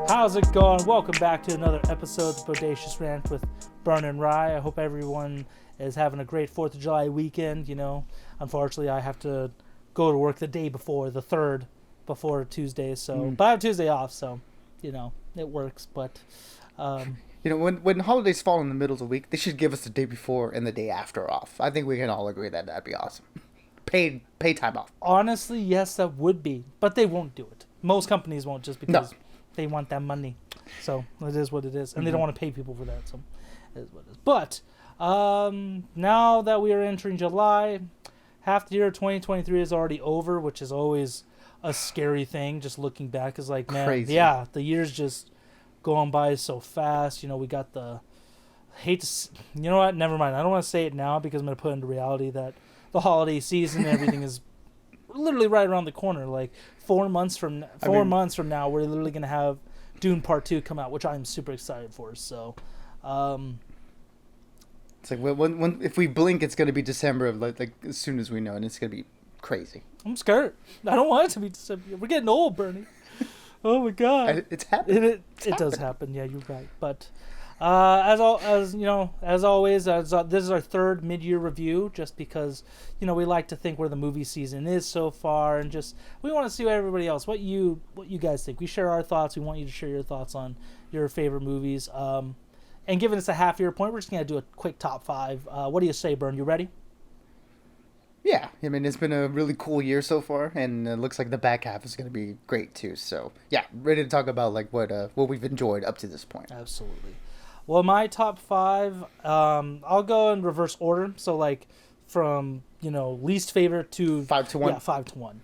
How's it going? Welcome back to another episode of the Bodacious Rant with Burn and Rye. I hope everyone is having a great 4th of July weekend. Unfortunately, I have to go to work the day before, the 3rd, before Tuesday. But I have Tuesday off, so, it works. But, when holidays fall in the middle of the week, they should give us the day before and the day after off. I think we can all agree that that'd be awesome. Paid time off. Honestly, yes, that would be. But they won't do it. Most companies won't just because they want that money. So it is what it is. And they don't want to pay people for that. So it is what it is. But now that we are entering July, half the year of 2023 is already over, which is always a scary thing. Just looking back is like, man, crazy. Yeah, the year's just going by so fast. We got you know what? Never mind. I don't want to say it now because I'm going to put into reality that the holiday season and everything is literally right around the corner. Like 4 months from now, we're literally going to have Dune Part 2 come out, which I'm super excited for. So, it's like when if we blink, it's going to be December, like as soon as we know, and it's going to be crazy. I'm scared. I don't want it to be December. We're getting old, Bernie. Oh my God, it's happening. It does happen. Yeah, you're right. But as always, this is our third mid-year review, just because we like to think where the movie season is so far, and just we want to see what everybody else, what you guys think. We share our thoughts. We want you to share your thoughts on your favorite movies. And given it's a half-year point, we're just gonna do a quick top 5. What do you say, Bern? You ready? Yeah, I mean, it's been a really cool year so far, and it looks like the back half is going to be great too. So, yeah, ready to talk about like what we've enjoyed up to this point. Absolutely. Well, my top 5, I'll go in reverse order. So, like, from, least favorite to 5 to 1? Yeah, 5 to 1.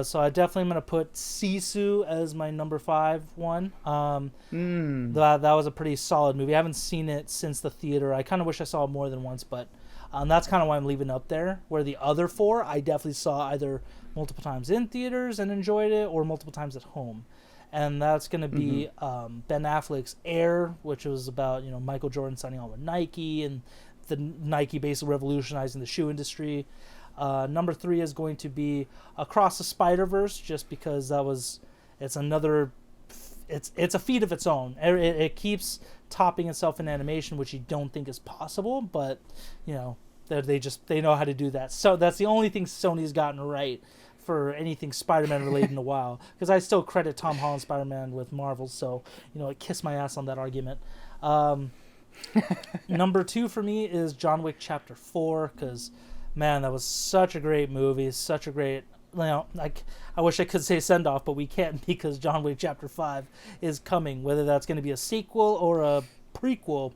So I definitely am going to put Sisu as my number 5 one. That was a pretty solid movie. I haven't seen it since the theater. I kind of wish I saw it more than once, but that's kind of why I'm leaving it up there. Where the other 4, I definitely saw either multiple times in theaters and enjoyed it, or multiple times at home. And that's going to be Ben Affleck's Air, which was about Michael Jordan signing on with Nike and the Nike basically revolutionizing the shoe industry. Number 3 is going to be Across the Spider-Verse, just because it's a feat of its own. It keeps topping itself in animation, which you don't think is possible, but they know how to do that. So that's the only thing Sony's gotten right for anything Spider-Man related in a while, because I still credit Tom Holland's Spider-Man with Marvel, so kiss my ass on that argument. Number 2 for me is John Wick Chapter 4, because man, that was such a great movie, such a great, like, I wish I could say send off, but we can't, because John Wick Chapter 5 is coming. Whether that's going to be a sequel or a prequel,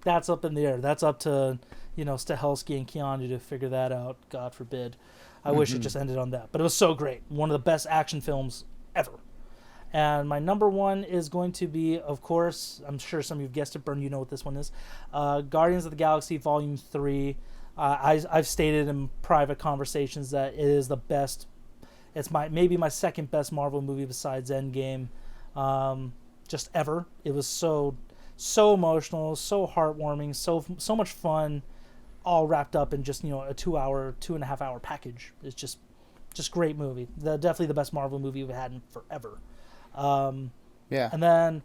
that's up in the air. That's up to Stahelski and Keanu to figure that out. God forbid. I wish it just ended on that. But it was so great. One of the best action films ever. And my number 1 is going to be, of course, I'm sure some of you have guessed it, Bern, you know what this one is. Guardians of the Galaxy Volume 3. I've stated in private conversations that it is the best. It's maybe my second best Marvel movie besides Endgame, just ever. It was so emotional, so heartwarming, so much fun, all wrapped up in just a 2.5 hour package. It's just great movie. Definitely the best Marvel movie we've had in forever. Yeah. And then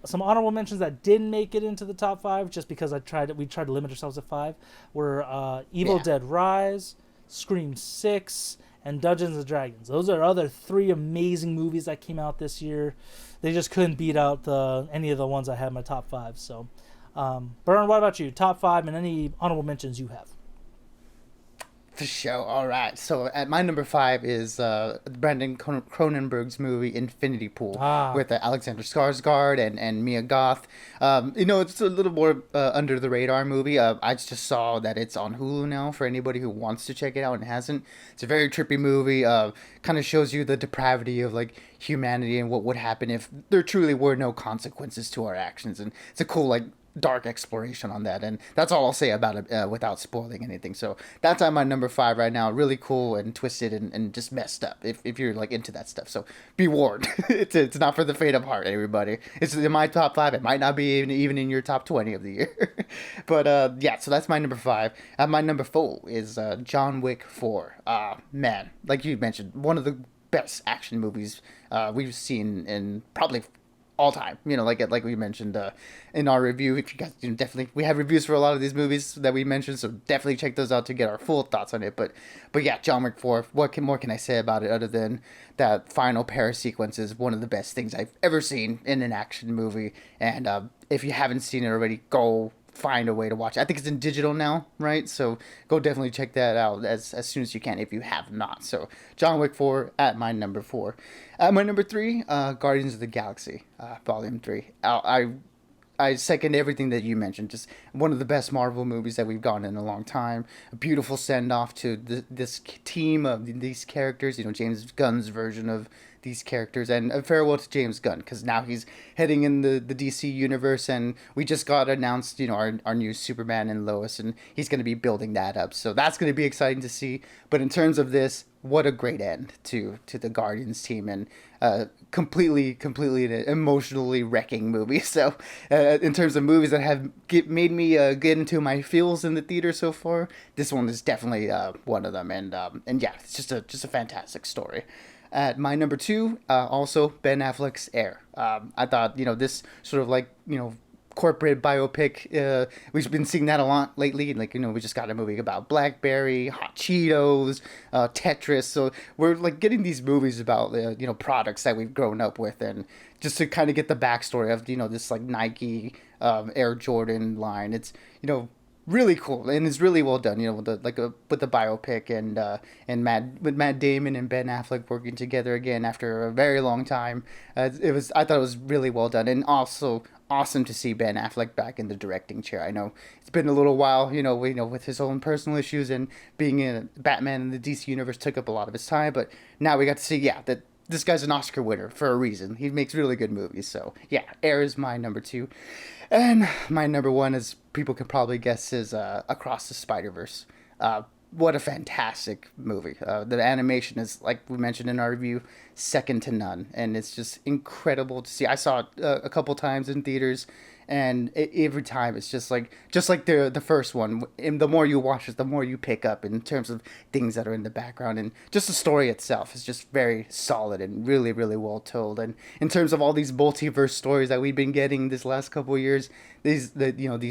some honorable mentions that didn't make it into the top 5, just because we tried to limit ourselves to 5, were Evil Dead Rise, Scream 6, and Dungeons and Dragons. Those are other 3 amazing movies that came out this year. They just couldn't beat out any of the ones I had in my top 5. So, Bern, what about you? Top 5 and any honorable mentions you have? For sure. All right. So at my number 5 is Brandon Cronenberg's movie Infinity Pool with Alexander Skarsgård and Mia Goth. It's a little more under the radar movie. I just saw that it's on Hulu now for anybody who wants to check it out and hasn't. It's a very trippy movie. Kind of shows you the depravity of like humanity and what would happen if there truly were no consequences to our actions. And it's a cool dark exploration on that, and that's all I'll say about it without spoiling anything. So that's on my number 5 right now. Really cool and twisted and just messed up if you're like into that stuff. So be warned. it's not for the faint of heart, everybody. It's in my top 5. It might not be even in your top 20 of the year. But yeah, so that's my number 5. My number 4 is John Wick 4. Man, like you mentioned, one of the best action movies we've seen in probably all time. Like we mentioned in our review. If you guys definitely, we have reviews for a lot of these movies that we mentioned, so definitely check those out to get our full thoughts on it. But yeah, John Wick 4. What more can I say about it other than that final pair sequence is one of the best things I've ever seen in an action movie. And if you haven't seen it already, go find a way to watch it. I think it's in digital now, right? So go definitely check that out as soon as you can if you have not. So John Wick 4 at my number 4. At my number 3, Guardians of the Galaxy, Volume 3. I second everything that you mentioned. Just one of the best Marvel movies that we've gotten in a long time. A beautiful send off to this team of these characters. James Gunn's version of these characters, and a farewell to James Gunn because now he's heading in the DC universe, and we just got announced, our new Superman and Lois, and he's going to be building that up. So that's going to be exciting to see. But in terms of this, what a great end to the Guardians team, and completely an emotionally wrecking movie. So in terms of movies that have made me get into my feels in the theater so far, this one is definitely one of them. And yeah, it's just a fantastic story. At my number 2, also Ben Affleck's Air. I thought, this sort of like, corporate biopic. We've been seeing that a lot lately. Like, we just got a movie about BlackBerry, Hot Cheetos, Tetris. So we're like getting these movies about, products that we've grown up with, and just to kind of get the backstory of, this like Nike Air Jordan line. It's, really cool, and it's really well done. With the biopic, and Matt Damon and Ben Affleck working together again after a very long time. I thought it was really well done, and also awesome to see Ben Affleck back in the directing chair. I know it's been a little while, with his own personal issues, and being in Batman in the DC universe took up a lot of his time, but now we got to see, that this guy's an Oscar winner for a reason. He makes really good movies. So yeah, Air is my number 2. And my number 1, as people can probably guess, is Across the Spider-Verse. What a fantastic movie. The animation is, like we mentioned in our review, second to none. And it's just incredible to see. I saw it a couple times in theaters, and every time it's just like the first one. And the more you watch it, the more you pick up in terms of things that are in the background. And just the story itself is just very solid and really, really well told. And in terms of all these multiverse stories that we've been getting this last couple of years, these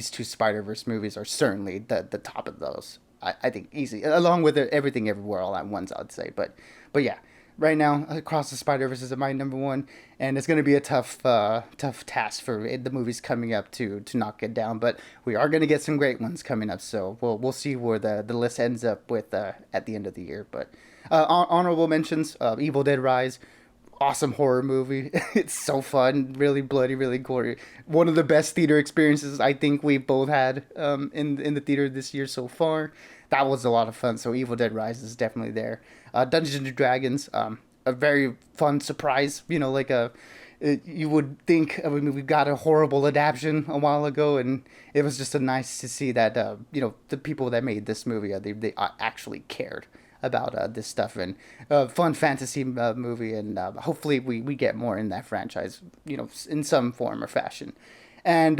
two Spider-Verse movies are certainly the top of those. I think easy, along with Everything Everywhere All at Once, I'd say. But yeah, right now, Across the Spider-Verse is my number 1, and it's going to be a tough task for the movies coming up to knock it down. But we are going to get some great ones coming up, so we'll see where the list ends up with at the end of the year. But honorable mentions: Evil Dead Rise. Awesome horror movie. It's so fun, really bloody, really gory. One of the best theater experiences I think we've both had in the theater this year so far. That was a lot of fun. So Evil Dead Rise is definitely there. Dungeons and Dragons, a very fun surprise. You would think, we got a horrible adaptation a while ago, and it was just nice to see that the people that made this movie, they actually cared about this stuff, and fun fantasy movie, and hopefully we get more in that franchise, in some form or fashion. And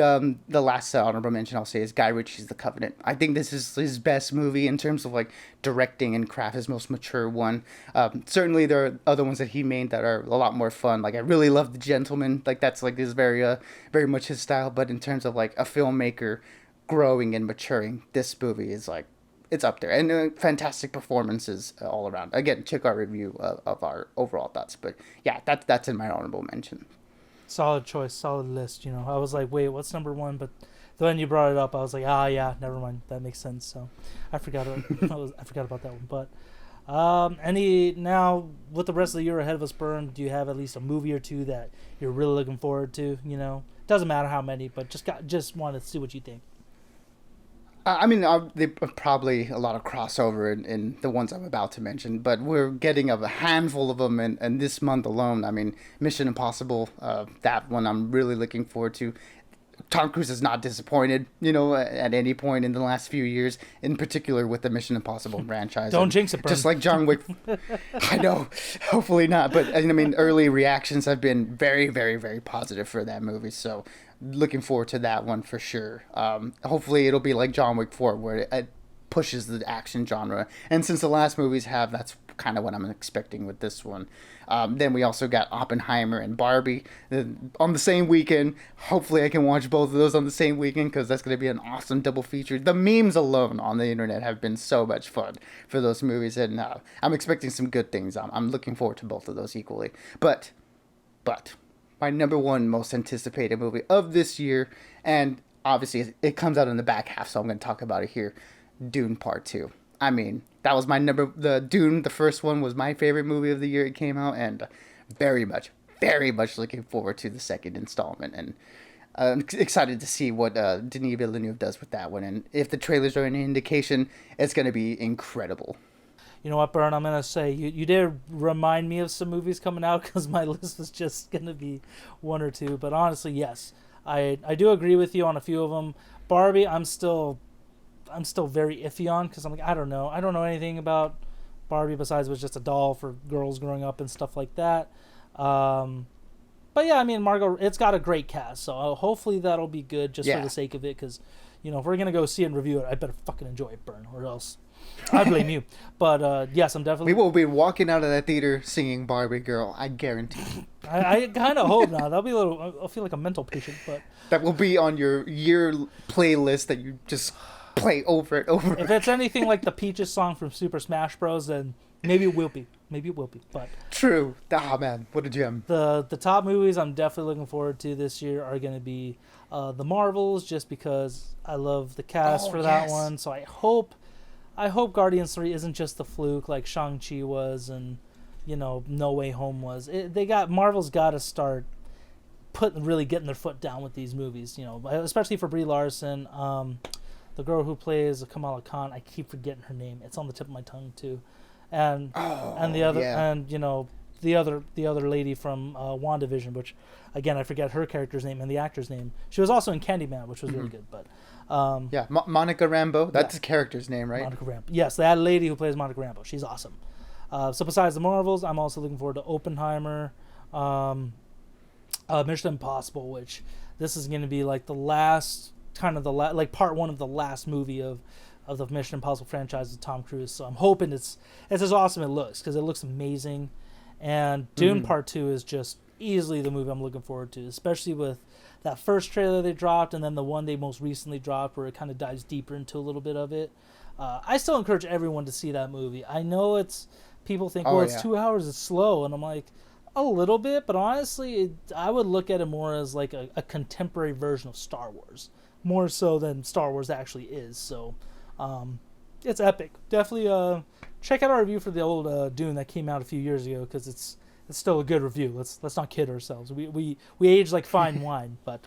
the last honorable mention I'll say is Guy Ritchie's The Covenant. I think this is his best movie in terms of like directing and craft, his most mature one. Certainly there are other ones that he made that are a lot more fun. Like I really love The Gentleman. Like that's like his very much his style. But in terms of like a filmmaker growing and maturing, this movie is like, it's up there, and fantastic performances all around. Again, check our review of our overall thoughts. But yeah, that's in my honorable mention. Solid choice, solid list. I was like, wait, what's number 1? But then you brought it up, I was like, yeah, never mind. That makes sense. So I forgot I forgot about that one. But now with the rest of the year ahead of us, Bern, do you have at least a movie or two that you're really looking forward to? Doesn't matter how many, but just want to see what you think. I mean, there's probably a lot of crossover in the ones I'm about to mention, but we're getting a handful of them in this month alone. I mean, Mission Impossible, that one I'm really looking forward to. Tom Cruise has not disappointed, at any point in the last few years, in particular with the Mission Impossible franchise. Don't jinx it, Bern. Just like John Wick. I know, hopefully not. But I mean, early reactions have been very, very, very positive for that movie. So looking forward to that one for sure. Hopefully it'll be like John Wick 4, where it pushes the action genre. And since the last movies have, that's kind of what I'm expecting with this one. Then we also got Oppenheimer and Barbie on the same weekend. Hopefully I can watch both of those on the same weekend, because that's going to be an awesome double feature. The memes alone on the internet have been so much fun for those movies, and I'm expecting some good things. I'm looking forward to both of those equally. But my number one most anticipated movie of this year, and obviously it comes out in the back half, so I'm going to talk about it here, Dune Part 2. I mean, that was the first one was my favorite movie of the year it came out, and very much looking forward to the second installment, and I'm excited to see what Denis Villeneuve does with that one, and if the trailers are any indication, it's going to be incredible. You know what, Bern, I'm going to say, you did remind me of some movies coming out, because my list was just going to be one or two, but honestly, yes, I do agree with you on a few of them. Barbie, I'm still very iffy on, because I'm like, I don't know anything about Barbie besides it was just a doll for girls growing up and stuff like that. But yeah, I mean, Margot, it's got a great cast, so hopefully that'll be good just for the sake of it, because, you know, if we're going to go see it and review it, I better fucking enjoy it, Bern, or else I blame you. But yes, I'm definitely... We will be walking out of that theater singing Barbie Girl, I guarantee. I kind of hope not. That'll be I'll feel like a mental patient, but... That will be on your year playlist that you just play over and over. If it's anything like the Peaches song from Super Smash Bros., then maybe it will be. But true. Ah, man, what a gem. The top movies I'm definitely looking forward to this year are going to be the Marvels, just because I love the cast for that one. So I hope Guardians 3 isn't just the fluke like Shang-Chi was and, you know, No Way Home was. Marvel's got to start really getting their foot down with these movies, you know, especially for Brie Larson. The girl who plays Kamala Khan, I keep forgetting her name. It's on the tip of my tongue too. And the other and you know the other lady from WandaVision, which again I forget her character's name and the actor's name. She was also in Candyman, which was really good. But Monica Rambeau, that's the character's name, right? Monica Rambeau. Yes, that lady who plays Monica Rambeau. She's awesome. So besides the Marvels, I'm also looking forward to Oppenheimer, Mission Impossible, which this is going to be like the last like part one of the last movie of the Mission Impossible franchise with Tom Cruise. So I'm hoping it's as awesome as it looks, because it looks amazing. And Dune Part 2 is just easily the movie I'm looking forward to, especially with that first trailer they dropped and then the one they most recently dropped where it kind of dives deeper into a little bit of it. I still encourage everyone to see that movie. I know people think, it's 2 hours, it's slow. And I'm like, a little bit, but honestly, I would look at it more as like a contemporary version of Star Wars, more so than Star Wars actually is. So it's epic. Definitely check out our review for the old Dune that came out a few years ago, because it's still a good review. Let's not kid ourselves. We age like fine wine, but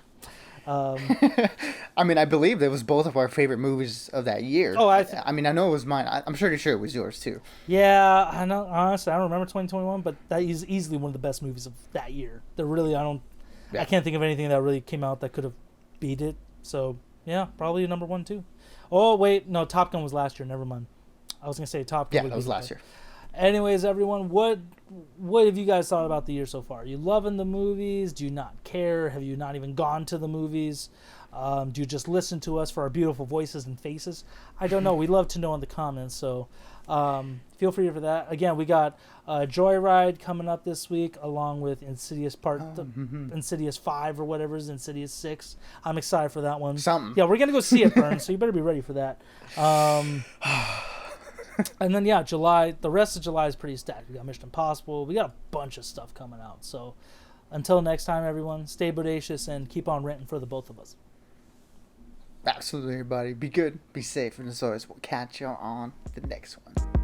I mean, I believe that was both of our favorite movies of that year. I mean, I know it was mine. I'm pretty sure it was yours too. Yeah, I know. Honestly, I don't remember 2021, but that is easily one of the best movies of that year. I can't think of anything that really came out that could have beat it. So yeah, probably number one too. Oh wait, no, Top Gun was last year. Never mind. I was gonna say Top Gun. Yeah, that was last year. Anyways, everyone, what have you guys thought about the year so far? Are you loving the movies? Do you not care? Have you not even gone to the movies? Do you just listen to us for our beautiful voices and faces? I don't know. We'd love to know in the comments. So feel free for that. Again, we got Joyride coming up this week, along with Insidious Insidious 5 or whatever is Insidious 6. I'm excited for that one. Yeah, we're going to go see it, Burn, so you better be ready for that. And then, July, the rest of July is pretty stacked. We got Mission Impossible. We got a bunch of stuff coming out. So until next time, everyone, stay bodacious and keep on ranting for the both of us. Absolutely, everybody. Be good, be safe, and as always, we'll catch you on the next one.